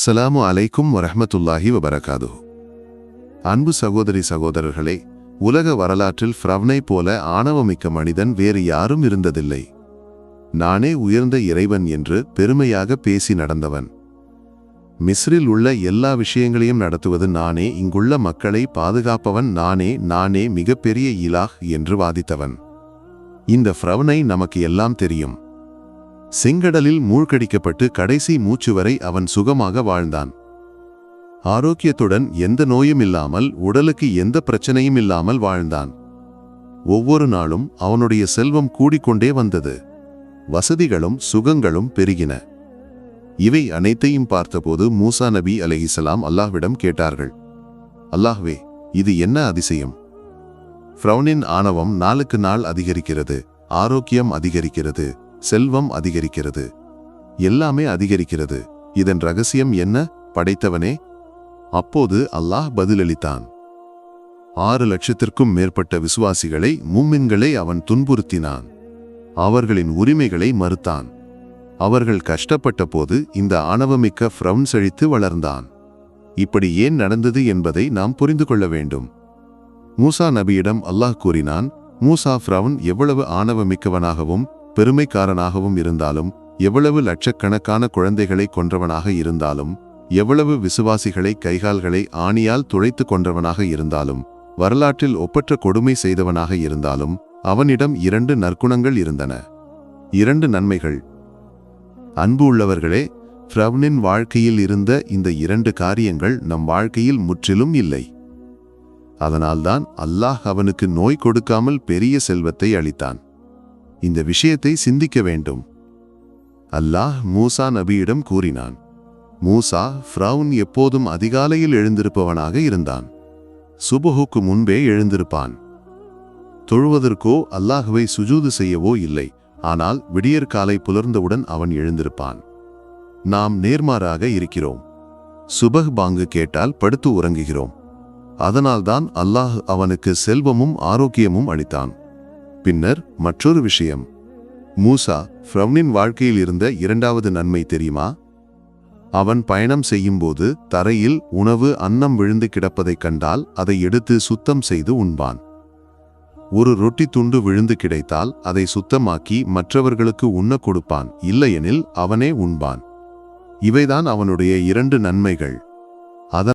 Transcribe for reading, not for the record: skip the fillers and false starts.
அஸ்ஸலாமு அலைக்கும் வரஹ்மத்துல்லாஹி வபரகாதுஹு. அன்பு சகோதரி சகோதரர்களே, உலக வரலாற்றில் ஃபிரௌனை போல ஆணவமிக்க மனிதன் வேறு யாரும் இருந்ததில்லை. நானே உயர்ந்த இறைவன் என்று பெருமையாக பேசி நடந்தவன். மிஸ்ரில் உள்ள எல்லா விஷயங்களையும் நடத்துவது நானே, இங்குள்ள மக்களை பாதுகாப்பவன் நானே மிகப்பெரிய இலாஹ் என்று வாதித்தவன். இந்த ஃபிரௌனை நமக்கு எல்லாம் தெரியும். செங்கடலில் மூழ்கடிக்கப்பட்டு கடைசி மூச்சு வரை அவன் சுகமாக வாழ்ந்தான். ஆரோக்கியத்துடன் எந்த நோயும் இல்லாமல், உடலுக்கு எந்த பிரச்சனையும் இல்லாமல் வாழ்ந்தான். ஒவ்வொரு நாளும் அவனுடைய செல்வம் கூடிக்கொண்டே வந்தது. வசதிகளும் சுகங்களும் பெருகின. இவை அனைத்தையும் பார்த்தபோது மூசா நபி அலைஹிஸ்ஸலாம் அல்லாஹ்விடம் கேட்டார்கள், அல்லாஹ்வே, இது என்ன அதிசயம்? ஃபிரௌனின் ஆணவம் நாளுக்கு நாள் அதிகரிக்கிறது, ஆரோக்கியம் அதிகரிக்கிறது, செல்வம் அதிகரிக்கிறது, எல்லாமே அதிகரிக்கிறது. இதன் ரகசியம் என்ன, படைத்தவனே? அப்போது அல்லாஹ் பதிலளித்தான். 6 லட்சத்திற்கும் மேற்பட்ட விசுவாசிகளை, மும்மின்களை அவன் துன்புறுத்தினான். அவர்களின் உரிமைகளை மறுத்தான். அவர்கள் கஷ்டப்பட்ட போது இந்த ஆணவமிக்க ஃபிரௌன் செழித்து வளர்ந்தான். இப்படி ஏன் நடந்தது என்பதை நாம் புரிந்து கொள்ள வேண்டும். மூசா நபியிடம் அல்லாஹ் கூறினான், மூசா, ஃபிரௌன் எவ்வளவு ஆணவமிக்கவனாகவும் பெருமைக்காரனாகவும் இருந்தாலும், எவ்வளவு லட்சக்கணக்கான குழந்தைகளை கொன்றவனாக இருந்தாலும், எவ்வளவு விசுவாசிகளை கைகால்களை ஆணியால் துளைத்து கொன்றவனாக இருந்தாலும், வரலாற்றில் ஒப்பற்ற கொடுமை செய்தவனாக இருந்தாலும், அவனிடம் 2 நற்குணங்கள் இருந்தன, 2 நன்மைகள். அன்பு உள்ளவர்களே, ஃபிரௌனின் வாழ்க்கையில் இருந்த இந்த 2 காரியங்கள் நம் வாழ்க்கையில் முற்றிலும் இல்லை. அதனால்தான் அல்லாஹ் அவனுக்கு நோய் கொடுக்காமல் பெரிய செல்வத்தை அளித்தான். இந்த விஷயத்தை சிந்திக்க வேண்டும். அல்லாஹ் மூசா நபியிடம் கூறினான், மூசா, ஃபிரௌன் எப்போதும் அதிகாலையில் எழுந்திருப்பவனாக இருந்தான். சுபஹுக்கு முன்பே எழுந்திருப்பான். தொழுவதற்கோ அல்லாஹ்வை சுஜூது செய்யவோ இல்லை. ஆனால் விடியற்காலை புலர்ந்தவுடன் அவன் எழுந்திருப்பான். நாம் நேர்மாறாக இருக்கிறோம். சுபஹ் பாங்கு கேட்டால் படுத்து உறங்குகிறோம். அதனால்தான் அல்லாஹ் அவனுக்கு செல்வமும் ஆரோக்கியமும் அளித்தான். பின்னர் மற்றொரு விஷயம். மூசா, ஃபிரௌனின் வாழ்க்கையில் இருந்த 2வது நன்மை தெரியுமா? அவன் பயணம் செய்யும்போது தரையில் உணவு, அன்னம் விழுந்து கிடப்பதைக் கண்டால் அதை எடுத்து சுத்தம் செய்து உண்பான். ஒரு ரொட்டி துண்டு விழுந்து கிடைத்தால் அதை சுத்தமாக்கி மற்றவர்களுக்கு உண்ண கொடுப்பான். இல்லையெனில் அவனே உண்பான். இவைதான் அவனுடைய 2 நன்மைகள்.